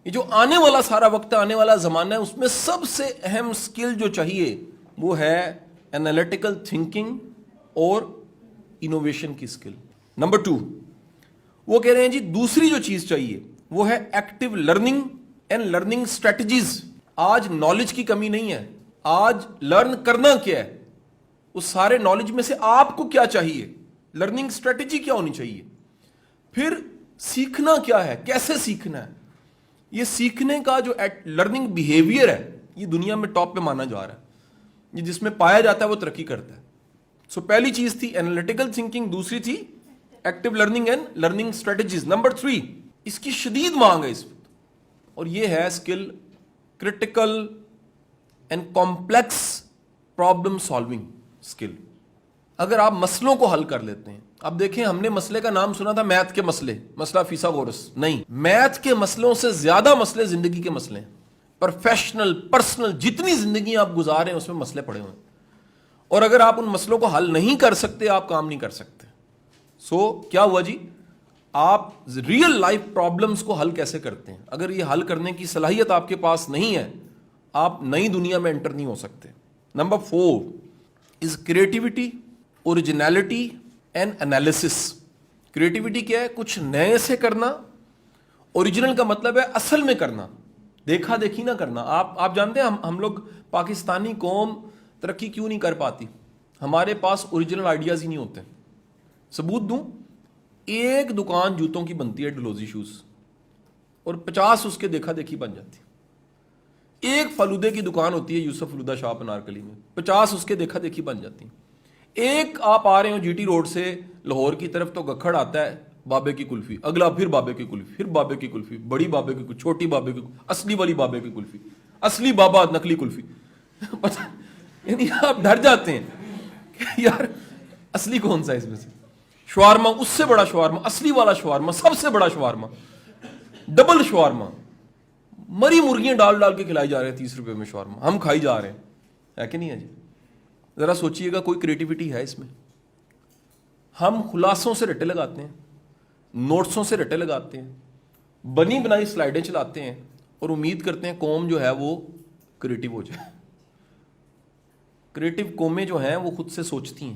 یہ جو آنے والا سارا وقت ہے, آنے والا زمانہ ہے, اس میں سب سے اہم سکل جو چاہیے وہ ہے انالیٹیکل تھنکنگ اور انوویشن کی سکل. نمبر 2, وہ کہہ رہے ہیں جی دوسری جو چیز چاہیے وہ ہے active learning and learning strategies. آج نالج کی کمی نہیں ہے, آج لرن کرنا کیا ہے, اس سارے نالج میں سے آپ کو کیا چاہیے, لرننگ اسٹریٹجی کیا ہونی چاہیے, پھر سیکھنا کیا ہے, کیسے سیکھنا ہے. یہ سیکھنے کا جو لرننگ بیہیویئر ہے یہ دنیا میں ٹاپ پہ مانا جا رہا ہے, یہ جس میں پایا جاتا ہے وہ ترقی کرتا ہے. سو پہلی چیز تھی انالیٹیکل تھنکنگ, دوسری تھی active learning and learning strategies. Number 3, اس کی شدید مانگ ہے اس وقت, اور یہ ہے skill critical and complex problem solving skill. اگر آپ مسئلوں کو حل کر لیتے ہیں, اب دیکھیں ہم نے مسئلے کا نام سنا تھا میتھ کے مسئلے, مسئلہ فیثاغورس, نہیں, میتھ کے مسئلوں سے زیادہ مسئلے زندگی کے مسئلے ہیں. پروفیشنل, پرسنل, جتنی زندگی آپ گزارے ہیں اس میں مسئلے پڑے ہوئے ہیں, اور اگر آپ ان مسئلوں کو حل نہیں کر سکتے آپ کام نہیں کر سکتے. سو کیا ہوا جی, آپ ریئل لائف پرابلمس کو حل کیسے کرتے ہیں؟ اگر یہ حل کرنے کی صلاحیت آپ کے پاس نہیں ہے آپ نئی دنیا میں انٹر نہیں ہو سکتے. Number 4 is creativity, originality and analysis. Creativity کیا ہے؟ کچھ نئے سے کرنا. اوریجنل کا مطلب ہے اصل میں کرنا, دیکھا دیکھی نہ کرنا. آپ جانتے ہیں ہم لوگ پاکستانی قوم ترقی کیوں نہیں کر پاتی؟ ہمارے پاس اوریجنل آئیڈیاز ہی نہیں ہوتے. ثبوت دوں, ایک دکان جوتوں کی بنتی ہے ڈلوزی شوز, اور 50 اس کے دیکھا دیکھی بن جاتی. ایک فلودے کی دکان ہوتی ہے یوسف فلودہ شاہ انارکلی میں, 50 اس کے دیکھا دیکھی بن جاتی. ایک آپ آ رہے ہو جی ٹی روڈ سے لاہور کی طرف تو گکھڑ آتا ہے بابے کی کلفی, اگلا پھر بابے کی کلفی, پھر بابے کی کلفی, بڑی بابے کی کلفی, چھوٹی بابے کی, اصلی والی بابے کی کلفی, اصلی بابا نقلی کلفی. یعنی آپ ڈر جاتے ہیں کہ یار اصلی کون سا ہے اس میں سے. شوارما, اس سے بڑا شوارما, اصلی والا شوارما, سب سے بڑا شوارما, ڈبل شوارما, مری مرغیاں ڈال ڈال کے کھلائی جا رہے ہیں 30 روپے میں شوارما, ہم کھائی جا رہے ہیں, ہے کہ نہیں ہے جی؟ ذرا سوچئے گا کوئی کریٹیوٹی ہے اس میں؟ ہم خلاصوں سے رٹے لگاتے ہیں, نوٹسوں سے رٹے لگاتے ہیں, بنی بنائی سلائیڈیں چلاتے ہیں اور امید کرتے ہیں قوم جو ہے وہ کریٹیو ہو جائے. کریٹیو قومیں جو ہیں وہ خود سے سوچتی ہیں.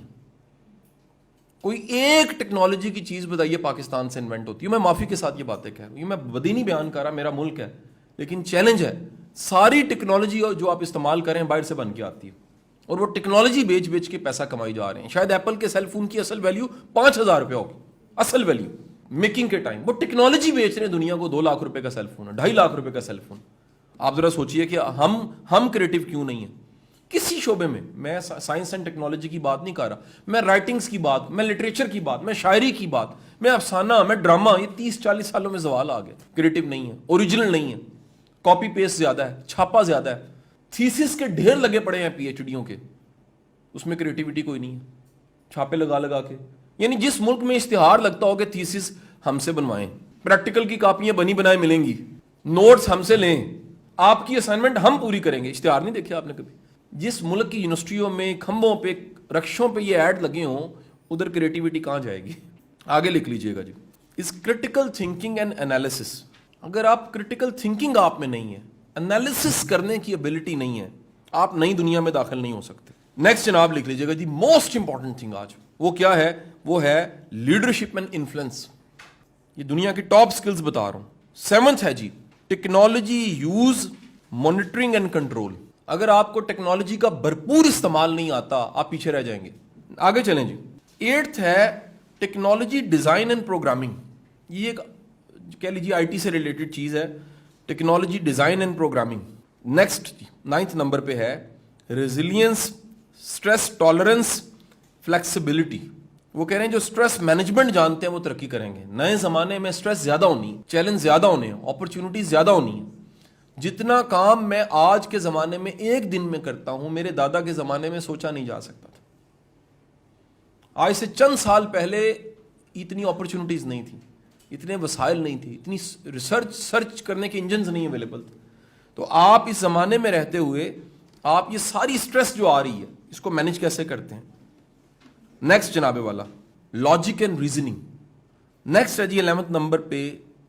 کوئی ایک ٹیکنالوجی کی چیز بتائیے پاکستان سے انوینٹ ہوتی ہے. میں معافی کے ساتھ یہ باتیں کہہ رہا ہوں, یہ میں بدی نہیں بیان کر رہا, میرا ملک ہے, لیکن چیلنج ہے. ساری ٹیکنالوجی جو آپ استعمال کریں باہر سے بن کے آتی ہے, اور وہ ٹیکنالوجی بیچ بیچ کے پیسہ کمائی جا رہے ہیں. شاید ایپل کے سیل فون کی اصل ویلیو 5,000 روپے ہوگی, اصل ویلیو میکنگ کے ٹائم. وہ ٹیکنالوجی بیچ رہے ہیں دنیا کو, 2 لاکھ روپے کا سیل فون ہے, 2.5 لاکھ روپے کا سیل فون. آپ ذرا سوچئے کہ ہم کریٹیو کیوں نہیں ہیں کسی شعبے میں. میں سائنس اینڈ ٹیکنالوجی کی بات نہیں کر رہا, میں رائٹنگز کی بات, میں لٹریچر کی بات, میں شاعری کی بات, میں افسانہ, میں ڈرامہ. یہ 30-40 سالوں میں زوال آ گیا. کریٹیو نہیں ہے, اوریجنل نہیں ہے, کاپی پیسٹ زیادہ ہے, چھاپا زیادہ ہے, تھیسس کے ڈھیر لگے پڑے ہیں پی ایچ ڈیوں کے, اس میں کریٹیوٹی کوئی نہیں ہے, چھاپے لگا لگا کے. یعنی جس ملک میں اشتہار لگتا ہو کہ تھیسس ہم سے بنوائیں, پریکٹیکل کی کاپیاں بنی بنائے ملیں گی, نوٹس ہم سے لیں, آپ کی اسائنمنٹ ہم پوری کریں گے. اشتہار نہیں دیکھے آپ نے کبھی؟ جس ملک کی یونیورسٹیوں میں کھمبوں پہ رکشوں پہ یہ ایڈ لگے ہوں, ادھر کریٹیوٹی کہاں جائے گی؟ آگے لکھ لیجئے گا جی, اس کریٹیکل تھنکنگ اینڈ انالیسس. اگر آپ کریٹیکل تھنکنگ آپ میں نہیں ہے, انالیسس کرنے کی ایبلٹی نہیں ہے, آپ نئی دنیا میں داخل نہیں ہو سکتے. نیکسٹ جناب لکھ لیجئے گا جی, موسٹ امپورٹنٹ تھنگ آج وہ کیا ہے؟ وہ ہے لیڈرشپ اینڈ انفلوئنس. یہ دنیا کی ٹاپ سکلز بتا رہا ہوں. 7th ہے جی technology use, monitoring and control. اگر آپ کو ٹیکنالوجی کا بھرپور استعمال نہیں آتا آپ پیچھے رہ جائیں گے. آگے چلیں جی. 8th ہے ٹیکنالوجی ڈیزائن اینڈ پروگرامنگ. یہ ایک کہہ لیجیے آئی ٹی سے ریلیٹڈ چیز ہے, technology design and programming. Next 9th number پہ ہے ریزیلینس, اسٹریس ٹالرنس, فلیکسیبلٹی. وہ کہہ رہے ہیں جو اسٹریس مینجمنٹ جانتے ہیں وہ ترقی کریں گے. نئے زمانے میں اسٹریس زیادہ ہونی, چیلنج زیادہ ہونے, اپرچونٹیز زیادہ ہونی ہیں. جتنا کام میں آج کے زمانے میں ایک دن میں کرتا ہوں, میرے دادا کے زمانے میں سوچا نہیں جا سکتا تھا. آج سے چند سال پہلے اتنی اپرچونٹیز نہیں تھی, اتنے وسائل نہیں تھی, اتنی سرچ کرنے کے انجنز نہیں اویلیبل تھے. تو آپ اس زمانے میں رہتے ہوئے آپ یہ ساری سٹریس جو آ رہی ہے اس کو مینج کیسے کرتے ہیں؟ نیکسٹ جناب والا لاجک اینڈ ریزننگ. نیکسٹ ہے جی 11th نمبر پہ